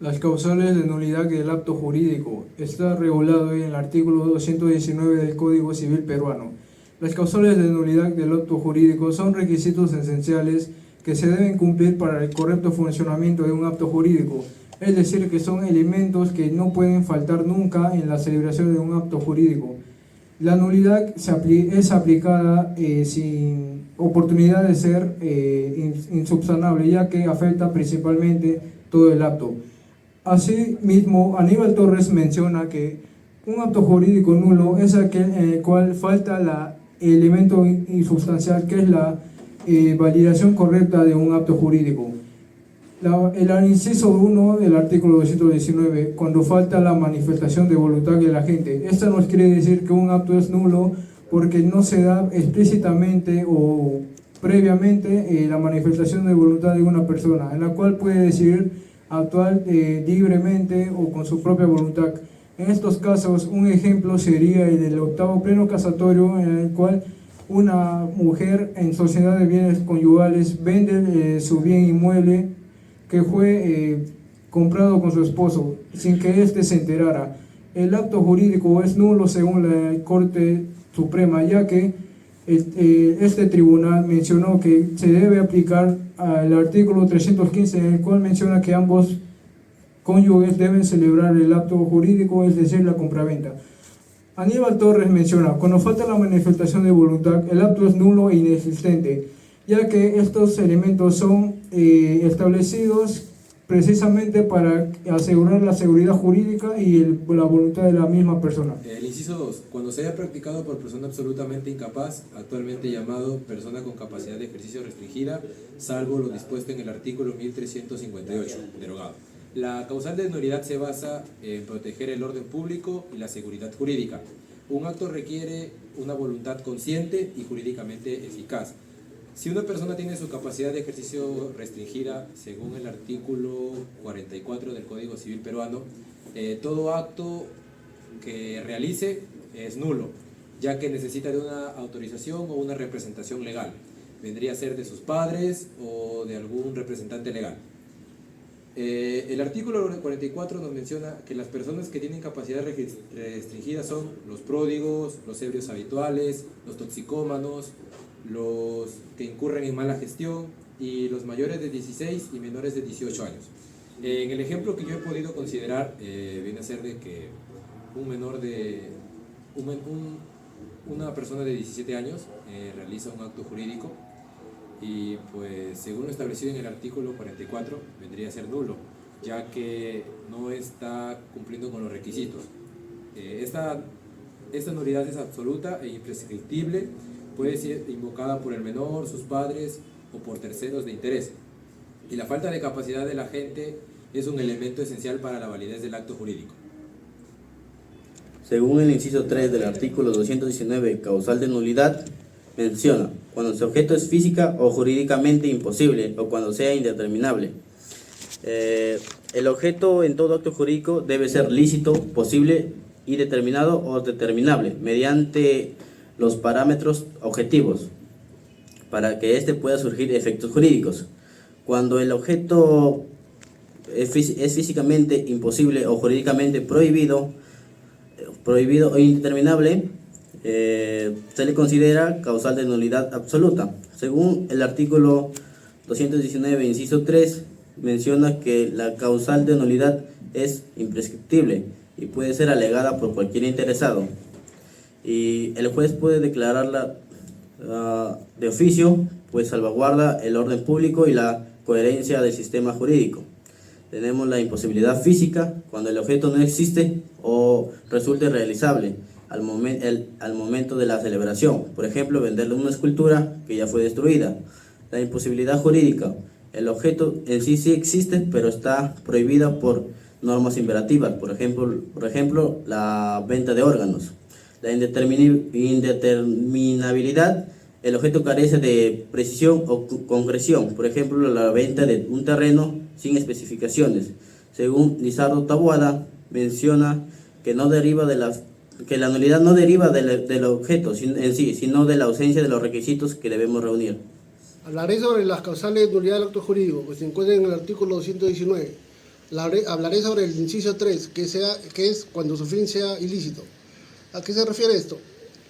Las causales de nulidad del acto jurídico. Está regulado en el artículo 219 del Código Civil peruano. Las causales de nulidad del acto jurídico son requisitos esenciales que se deben cumplir para el correcto funcionamiento de un acto jurídico, es decir, que son elementos que no pueden faltar nunca en la celebración de un acto jurídico. La nulidad es aplicada sin oportunidad de ser insubsanable, ya que afecta principalmente todo el acto. Asimismo, Aníbal Torres menciona que un acto jurídico nulo es aquel en el cual falta el elemento insubstancial, que es la validación correcta de un acto jurídico. El inciso 1 del artículo 219, cuando falta la manifestación de voluntad de la gente. Esto nos quiere decir que un acto es nulo porque no se da explícitamente o previamente la manifestación de voluntad de una persona, en la cual puede decidir actuar libremente o con su propia voluntad. En estos casos, un ejemplo sería el del octavo pleno casatorio, en el cual una mujer en sociedad de bienes conyugales vende su bien inmueble que fue comprado con su esposo sin que éste se enterara. El acto jurídico es nulo según la Corte Suprema, ya que este tribunal mencionó que se debe aplicar al artículo 315, en el cual menciona que ambos cónyuges deben celebrar el acto jurídico, es decir, la compraventa. Aníbal Torres menciona, cuando falta la manifestación de voluntad, el acto es nulo e inexistente, ya que estos elementos son establecidos precisamente para asegurar la seguridad jurídica y la voluntad de la misma persona. El inciso 2. Cuando se haya practicado por persona absolutamente incapaz, actualmente llamado persona con capacidad de ejercicio restringida, salvo lo dispuesto en el artículo 1358, derogado. La causal de nulidad se basa en proteger el orden público y la seguridad jurídica. Un acto requiere una voluntad consciente y jurídicamente eficaz. Si una persona tiene su capacidad de ejercicio restringida, según el artículo 44 del Código Civil peruano, todo acto que realice es nulo, ya que necesita de una autorización o una representación legal. Vendría a ser de sus padres o de algún representante legal. El artículo 44 nos menciona que las personas que tienen capacidad restringida son los pródigos, los ebrios habituales, los toxicómanos, los que incurren en mala gestión y los mayores de 16 y menores de 18 años. En el ejemplo que yo he podido considerar, viene a ser de que una persona de 17 años realiza un acto jurídico y pues según lo establecido en el artículo 44 vendría a ser nulo, ya que no está cumpliendo con los requisitos. Esta nulidad es absoluta e imprescriptible, puede ser invocada por el menor, sus padres o por terceros de interés. Y la falta de capacidad del agente es un elemento esencial para la validez del acto jurídico. Según el inciso 3 del artículo 219, causal de nulidad, menciona cuando su objeto es física o jurídicamente imposible o cuando sea indeterminable. El objeto en todo acto jurídico debe ser lícito, posible y determinado o determinable mediante los parámetros objetivos para que éste pueda surgir efectos jurídicos. Cuando el objeto es físicamente imposible o jurídicamente prohibido o indeterminable, se le considera causal de nulidad absoluta. Según el artículo 219, inciso 3, menciona que la causal de nulidad es imprescriptible y puede ser alegada por cualquier interesado. Y el juez puede declararla de oficio, pues salvaguarda el orden público y la coherencia del sistema jurídico. Tenemos la imposibilidad física, cuando el objeto no existe o resulte realizable al momento de la celebración. Por ejemplo, venderle una escultura que ya fue destruida. La imposibilidad jurídica, el objeto en sí existe, pero está prohibida por normas imperativas, por ejemplo la venta de órganos. La indeterminabilidad, el objeto carece de precisión o concreción, por ejemplo la venta de un terreno sin especificaciones. Según Lizardo Taboada, menciona que la nulidad no deriva del objeto en sí, sino de la ausencia de los requisitos que debemos reunir. Hablaré sobre las causales de nulidad del acto jurídico, que se encuentran en el artículo 219. Hablaré sobre el inciso 3, que es cuando su fin sea ilícito. ¿A qué se refiere esto?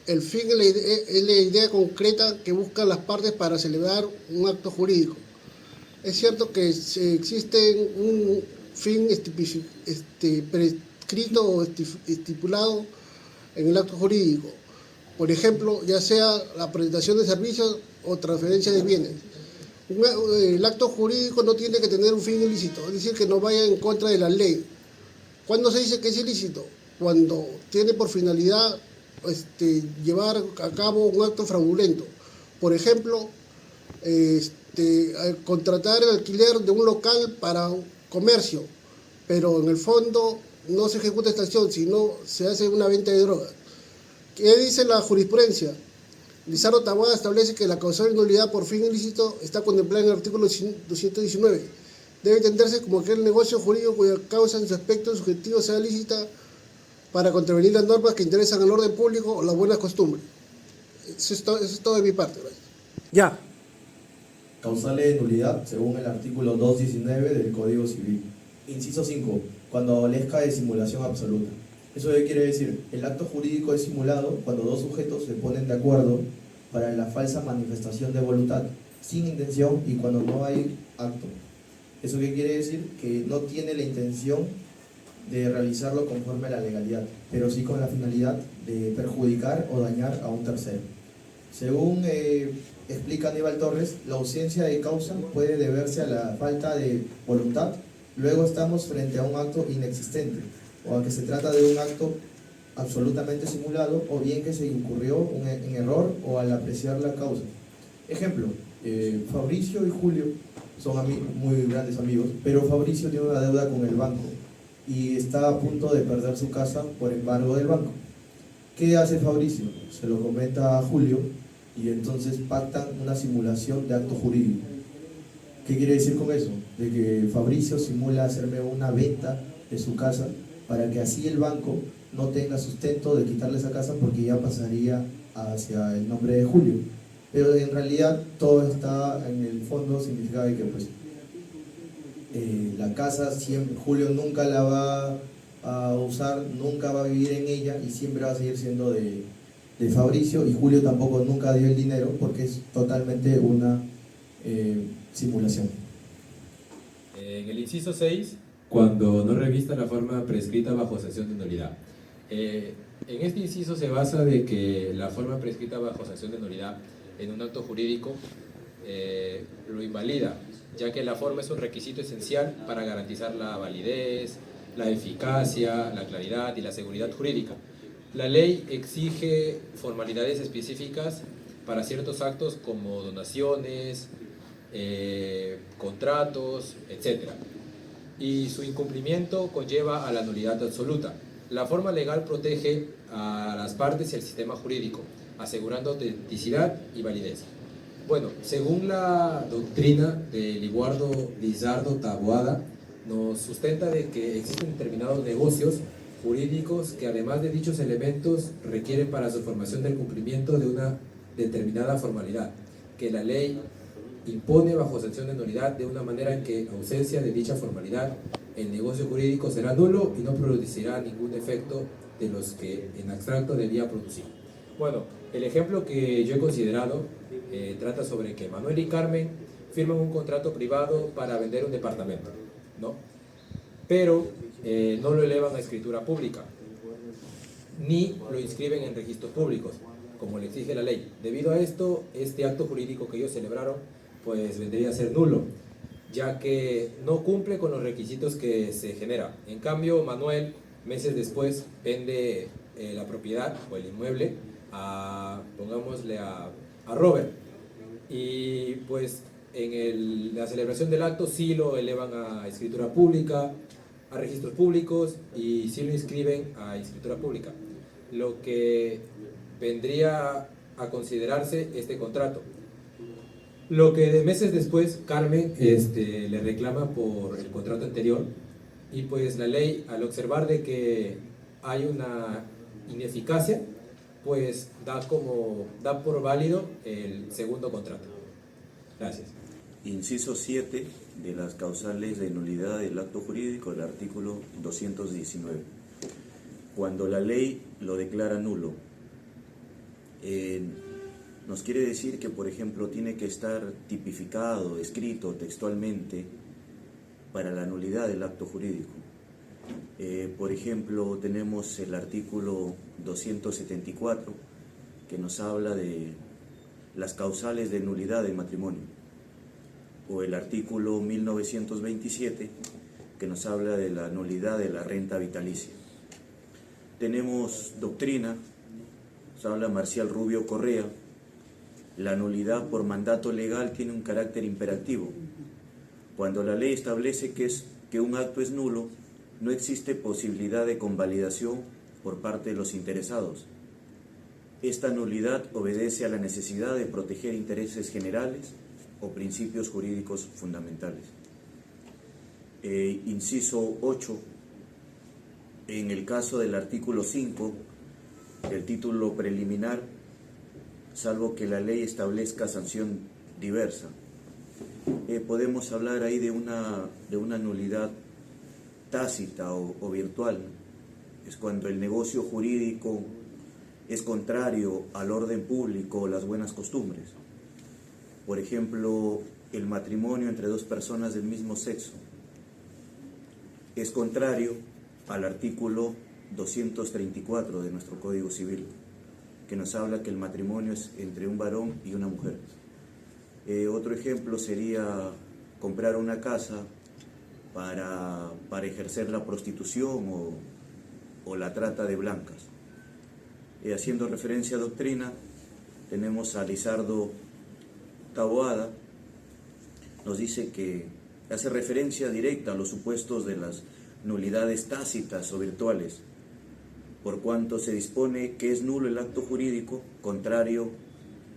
El fin es la idea concreta que buscan las partes para celebrar un acto jurídico. Es cierto que existe un fin prescrito o estipulado en el acto jurídico. Por ejemplo, ya sea la presentación de servicios o transferencia de bienes. El acto jurídico no tiene que tener un fin ilícito, es decir, que no vaya en contra de la ley. ¿Cuándo se dice que es ilícito? Cuando tiene por finalidad llevar a cabo un acto fraudulento. Por ejemplo, contratar el alquiler de un local para comercio, pero en el fondo no se ejecuta esta acción, sino se hace una venta de drogas. ¿Qué dice la jurisprudencia? Lizardo Taboada establece que la causal de nulidad por fin ilícito está contemplada en el artículo 219. Debe entenderse como aquel negocio jurídico cuya causa en su aspecto subjetivo sea lícita para contravenir las normas que interesan al orden público o las buenas costumbres. Eso es todo de mi parte. Gracias. Ya. Causales de nulidad según el artículo 219 del Código Civil. Inciso 5. Cuando adolezca de simulación absoluta. ¿Eso qué quiere decir? El acto jurídico es simulado cuando dos sujetos se ponen de acuerdo para la falsa manifestación de voluntad sin intención y cuando no hay acto. ¿Eso qué quiere decir? Que no tiene la intención de realizarlo conforme a la legalidad, pero sí con la finalidad de perjudicar o dañar a un tercero. Según explica Aníbal Torres, la ausencia de causa puede deberse a la falta de voluntad, luego estamos frente a un acto inexistente, o a que se trata de un acto absolutamente simulado, o bien que se incurrió en error o al apreciar la causa. Ejemplo, Fabricio y Julio son muy grandes amigos, pero Fabricio tiene una deuda con el banco y está a punto de perder su casa por embargo del banco. ¿Qué hace Fabricio? Se lo comenta a Julio y entonces pactan una simulación de acto jurídico. ¿Qué quiere decir con eso? De que Fabricio simula hacerme una venta de su casa para que así el banco no tenga sustento de quitarle esa casa porque ya pasaría hacia el nombre de Julio. Pero en realidad todo está en el fondo, significa que pues la casa siempre, Julio nunca la va a usar, nunca va a vivir en ella y siempre va a seguir siendo de Fabricio, y Julio tampoco nunca dio el dinero porque es totalmente una simulación. En el inciso 6, cuando no revista la forma prescrita bajo sanción de nulidad. En este inciso se basa de que la forma prescrita bajo sanción de nulidad en un acto jurídico lo invalida, ya que la forma es un requisito esencial para garantizar la validez, la eficacia, la claridad y la seguridad jurídica. La ley exige formalidades específicas para ciertos actos como donaciones, contratos, etc. Y su incumplimiento conlleva a la nulidad absoluta. La forma legal protege a las partes y al sistema jurídico, asegurando autenticidad y validez. Bueno, según la doctrina de Lizardo Taboada, nos sustenta de que existen determinados negocios jurídicos que además de dichos elementos requieren para su formación del cumplimiento de una determinada formalidad, que la ley impone bajo sanción de nulidad de una manera en que, ausencia de dicha formalidad, el negocio jurídico será nulo y no producirá ningún efecto de los que en abstracto debía producir. Bueno, el ejemplo que yo he considerado trata sobre que Manuel y Carmen firman un contrato privado para vender un departamento, ¿no? Pero no lo elevan a escritura pública, ni lo inscriben en registros públicos, como le exige la ley. Debido a esto, este acto jurídico que ellos celebraron, pues vendría a ser nulo, ya que no cumple con los requisitos que se genera. En cambio, Manuel, meses después, vende la propiedad o el inmueble pongámosle a Robert, y pues en la celebración del acto sí lo elevan a escritura pública, a registros públicos, y sí lo inscriben a escritura pública, lo que vendría a considerarse este contrato. Lo que de meses después Carmen le reclama por el contrato anterior, y pues la ley, al observar de que hay una ineficacia, pues da por válido el segundo contrato. Gracias. Inciso 7 de las causales de nulidad del acto jurídico del artículo 219. Cuando la ley lo declara nulo, nos quiere decir que, por ejemplo, tiene que estar tipificado, escrito textualmente para la nulidad del acto jurídico. Por ejemplo, tenemos el artículo 274 que nos habla de las causales de nulidad del matrimonio, o el artículo 1927 que nos habla de la nulidad de la renta vitalicia. Tenemos doctrina, nos habla Marcial Rubio Correa, la nulidad por mandato legal tiene un carácter imperativo. Cuando la ley establece que un acto es nulo, no existe posibilidad de convalidación por parte de los interesados. Esta nulidad obedece a la necesidad de proteger intereses generales o principios jurídicos fundamentales. Inciso 8. En el caso del artículo 5 del título preliminar, salvo que la ley establezca sanción diversa, podemos hablar ahí de una nulidad tácita o virtual. Es cuando el negocio jurídico es contrario al orden público o las buenas costumbres. Por ejemplo, el matrimonio entre dos personas del mismo sexo es contrario al artículo 234 de nuestro Código Civil, que nos habla que el matrimonio es entre un varón y una mujer. Otro ejemplo sería comprar una casa para ejercer la prostitución o la trata de blancas. Haciendo referencia a doctrina, tenemos a Lizardo Taboada, nos dice que hace referencia directa a los supuestos de las nulidades tácitas o virtuales, por cuanto se dispone que es nulo el acto jurídico contrario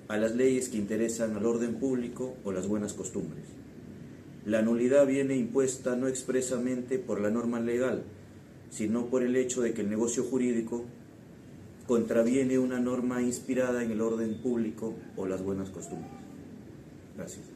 a las leyes que interesan al orden público o las buenas costumbres. La nulidad viene impuesta no expresamente por la norma legal, sino por el hecho de que el negocio jurídico contraviene una norma inspirada en el orden público o las buenas costumbres. Gracias.